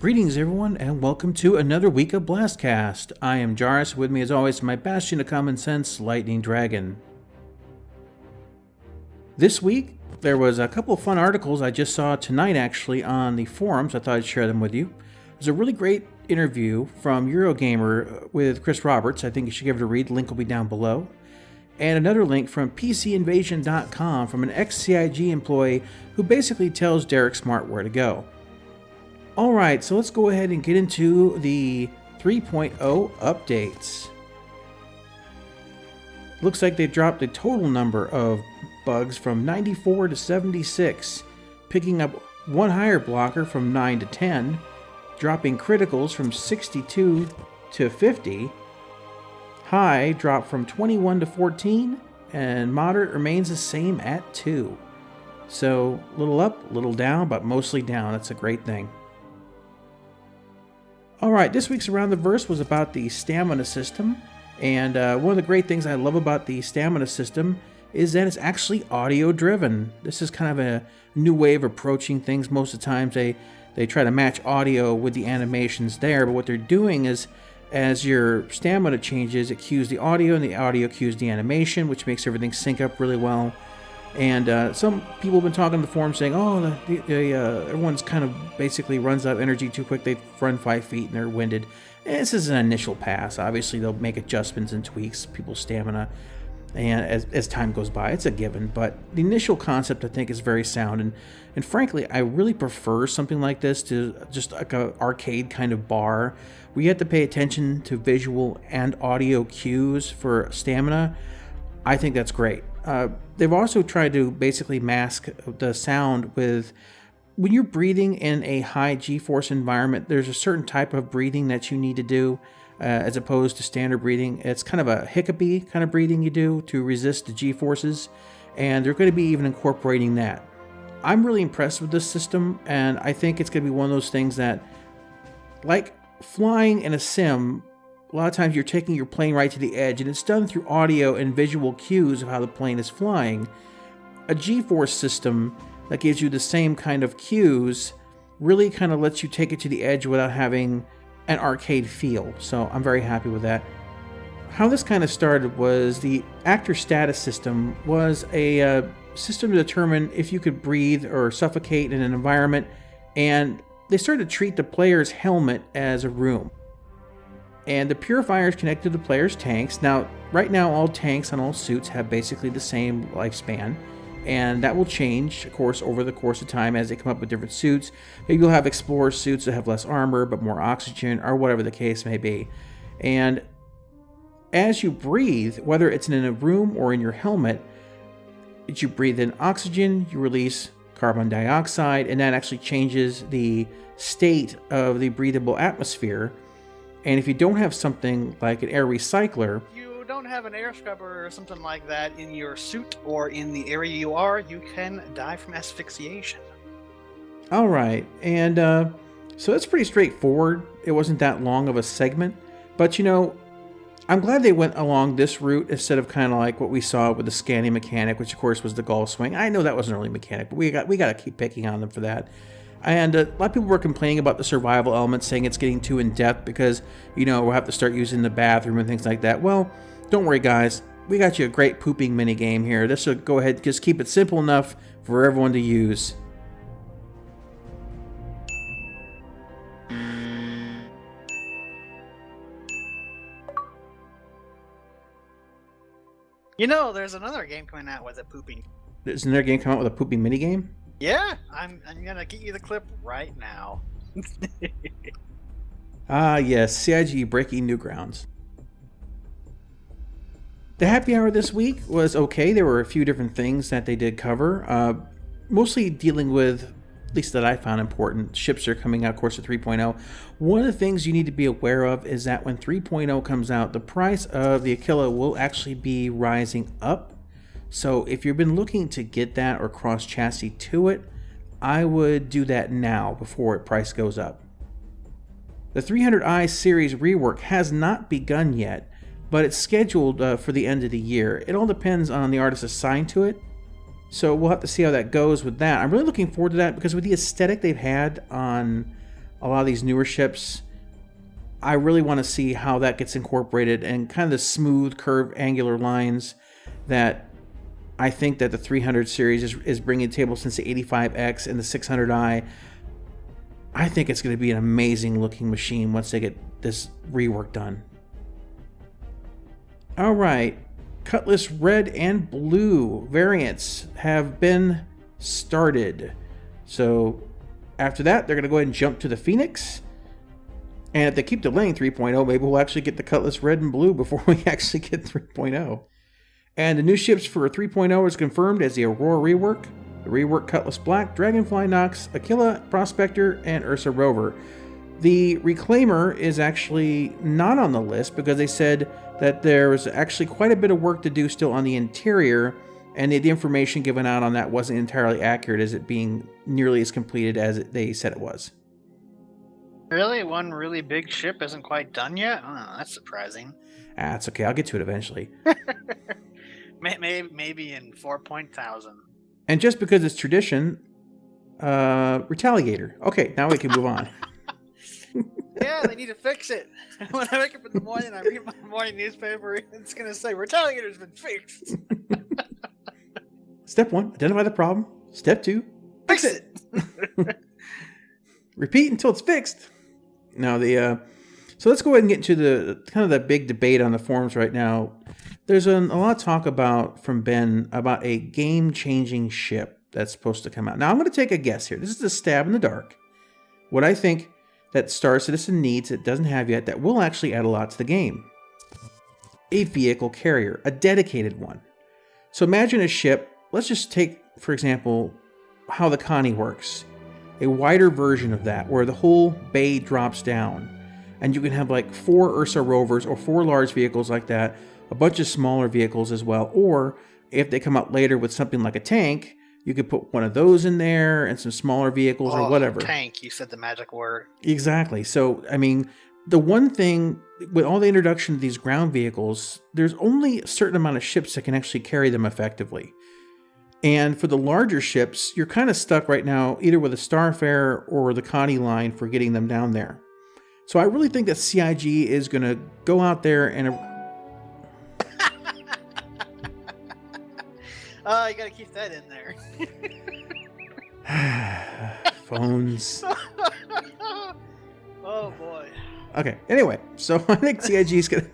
Greetings everyone, and welcome to another week of BlastCast. I am Jarvis. With me as always, my bastion of common sense, Lightning Dragon. This week, there was a couple of fun articles I just saw tonight actually on the forums. I thought I'd share them with you. There's a really great interview from Eurogamer with Chris Roberts. I think you should give it a read. The link will be down below. And another link from PCinvasion.com from an ex-CIG employee who basically tells Derek Smart where to go. Alright, so let's go ahead and get into the 3.0 updates. Looks like they dropped the total number of bugs from 94 to 76, picking up one higher blocker from 9 to 10, dropping criticals from 62 to 50, high dropped from 21 to 14, and moderate remains the same at 2. So, little up, little down, but mostly down. That's a great thing. Alright, this week's Around the Verse was about the stamina system, and one of the great things I love about the stamina system is that it's actually audio driven. This is kind of a new way of approaching things. Most of the times they try to match audio with the animations there, but what they're doing is as your stamina changes, it cues the audio and the audio cues the animation, which makes everything sync up really well. And some people have been talking on the forum saying, oh, everyone's kind of basically runs out of energy too quick. They run 5 feet and they're winded. And this is an initial pass. Obviously, they'll make adjustments and tweaks people's stamina and as time goes by. It's a given. But the initial concept, I think, is very sound. And frankly, I really prefer something like this to just like an arcade kind of bar where you have to pay attention to visual and audio cues for stamina. I think that's great. They've also tried to basically mask the sound with, when you're breathing in a high G-force environment, there's a certain type of breathing that you need to do as opposed to standard breathing. It's kind of a hiccupy kind of breathing you do to resist the G-forces, and they're going to be even incorporating that. I'm really impressed with this system, and I think it's going to be one of those things that, like flying in a sim, a lot of times you're taking your plane right to the edge, and it's done through audio and visual cues of how the plane is flying. A G-force system that gives you the same kind of cues really kind of lets you take it to the edge without having an arcade feel. So I'm very happy with that. How this kind of started was the actor status system was a system to determine if you could breathe or suffocate in an environment, and they started to treat the player's helmet as a room. And the purifiers connect to the player's tanks. Now, right now, all tanks and all suits have basically the same lifespan, and that will change, of course, over the course of time as they come up with different suits. Maybe you'll have explorer suits that have less armor but more oxygen, or whatever the case may be. And as you breathe, whether it's in a room or in your helmet, as you breathe in oxygen, you release carbon dioxide, and that actually changes the state of the breathable atmosphere. And if you don't have something like an air recycler, you don't have an air scrubber or something like that in your suit or in the area you are, you can die from asphyxiation. All right, and so that's pretty straightforward. It wasn't that long of a segment, but you know, I'm glad they went along this route instead of kind of like what we saw with the scanning mechanic, which of course was the golf swing. I know that wasn't really mechanic, but we got to keep picking on them for that. And a lot of people were complaining about the survival element, saying it's getting too in-depth because, you know, we'll have to start using the bathroom and things like that. Well, don't worry, guys. We got you a great pooping minigame here. This will go ahead and just keep it simple enough for everyone to use. You know, there's another game coming out with a pooping. There's another game coming out with a pooping minigame? Yeah, I'm gonna get you the clip right now. Ah, yes, CIG breaking new grounds. The happy hour this week was okay. There were a few different things that they did cover, mostly dealing with, at least that I found important, ships are coming out, of course, of 3.0. One of the things you need to be aware of is that when 3.0 comes out, the price of the Aquila will actually be rising up. So if you've been looking to get that or cross chassis to it, I would do that now before price goes up. The 300i series rework has not begun yet, but it's scheduled for the end of the year. It all depends on the artist assigned to it. So we'll have to see how that goes with that. I'm really looking forward to that because with the aesthetic they've had on a lot of these newer ships. I really want to see how that gets incorporated and kind of the smooth, curved, angular lines that I think that the 300 series is bringing to the table since the 85X and the 600i. I think it's going to be an amazing looking machine once they get this rework done. All right, Cutlass Red and Blue variants have been started. So after that, they're going to go ahead and jump to the Phoenix. And if they keep delaying 3.0, maybe we'll actually get the Cutlass Red and Blue before we actually get 3.0. And the new ships for 3.0 is confirmed as the Aurora rework, the rework Cutlass Black, Dragonfly Nox, Aquila Prospector, and Ursa Rover. The Reclaimer is actually not on the list because they said that there was actually quite a bit of work to do still on the interior, and the information given out on that wasn't entirely accurate as it being nearly as completed as they said it was. Really? One really big ship isn't quite done yet? Oh, that's surprising. It's okay. I'll get to it eventually. Maybe in 4.000. And just because it's tradition, Retaliator. Okay, now we can move on. Yeah, they need to fix it. When I wake up in the morning, I read my morning newspaper, it's going to say, Retaliator's been fixed. Step 1, identify the problem. Step 2, fix it. Repeat until it's fixed. Now so let's go ahead and get into the kind of the big debate on the forums right now. There's a lot of talk from Ben about a game-changing ship that's supposed to come out. Now I'm going to take a guess here. This is a stab in the dark. What I think that Star Citizen needs, it doesn't have yet, that will actually add a lot to the game. A vehicle carrier, a dedicated one. So imagine a ship. Let's just take, for example, how the Connie works. A wider version of that, where the whole bay drops down. And you can have like 4 Ursa Rovers or 4 large vehicles like that, a bunch of smaller vehicles as well. Or if they come out later with something like a tank, you could put one of those in there and some smaller vehicles or whatever. Tank, you said the magic word. Exactly. So, I mean, the one thing with all the introduction of these ground vehicles, there's only a certain amount of ships that can actually carry them effectively. And for the larger ships, you're kind of stuck right now either with a Starfarer or the Connie line for getting them down there. So I really think that CIG is going to go out there and... You got to keep that in there. Phones. Oh, boy. Okay, anyway, so I think CIG is going to...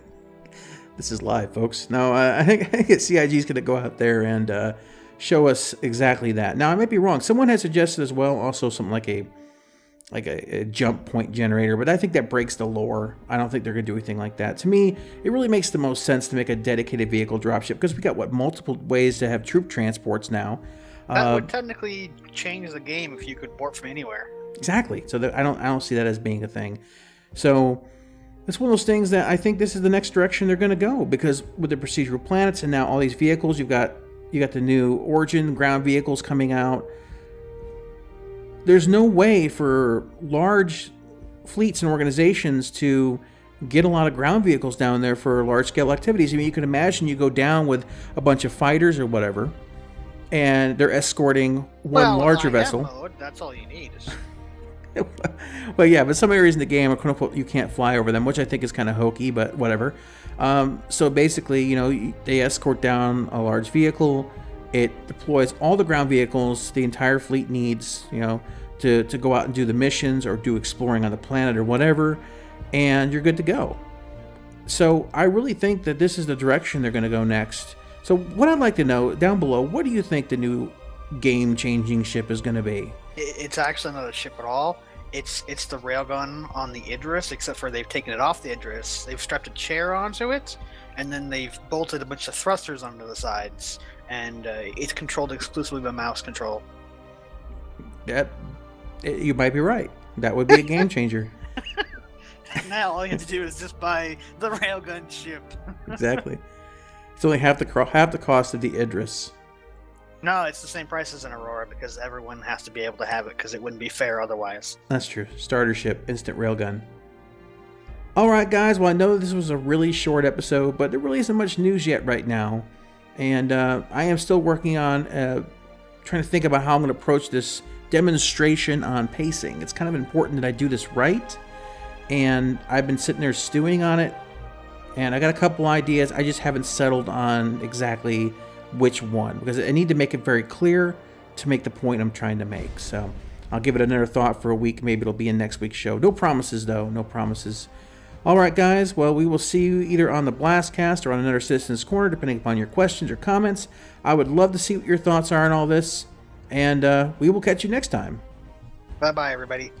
This is live, folks. No, I think CIG is going to go out there and show us exactly that. Now, I might be wrong. Someone had suggested as well also something like a jump point generator, but I think that breaks the lore. I don't think they're going to do anything like that. To me, it really makes the most sense to make a dedicated vehicle dropship because we got, multiple ways to have troop transports now. That would technically change the game if you could port from anywhere. Exactly. So I don't see that as being a thing. So it's one of those things that I think this is the next direction they're going to go because with the procedural planets and now all these vehicles, you got the new Origin ground vehicles coming out. There's no way for large fleets and organizations to get a lot of ground vehicles down there for large-scale activities. I mean, you can imagine you go down with a bunch of fighters or whatever, and they're escorting one larger vessel. Mode, that's all you need. Well, yeah, but some areas in the game are quote unquote you can't fly over them, which I think is kind of hokey, but whatever. So basically, they escort down a large vehicle. It deploys all the ground vehicles the entire fleet needs, to go out and do the missions or do exploring on the planet or whatever, and you're good to go. So I really think that this is the direction they're going to go next. So what I'd like to know down below, what do you think the new game-changing ship is going to be? It's actually not a ship at all. It's the railgun on the Idris, except for they've taken it off the Idris. They've strapped a chair onto it, and then they've bolted a bunch of thrusters onto the sides. And it's controlled exclusively by mouse control. You might be right. That would be a game changer. Now all you have to do is just buy the railgun ship. Exactly. It's only half the cost of the Idris. No, it's the same price as an Aurora because everyone has to be able to have it because it wouldn't be fair otherwise. That's true. Starter ship, instant railgun. Alright guys, well I know this was a really short episode, but there really isn't much news yet right now. And I am still working on trying to think about how I'm going to approach this demonstration on pacing. It's kind of important that I do this right, and I've been sitting there stewing on it, and I got a couple ideas. I just haven't settled on exactly which one, because I need to make it very clear to make the point I'm trying to make. So I'll give it another thought for a week. Maybe it'll be in next week's show. No promises, though. No promises. All right, guys. Well, we will see you either on the BlastCast or on another Citizen's Corner, depending upon your questions or comments. I would love to see what your thoughts are on all this, and we will catch you next time. Bye-bye, everybody.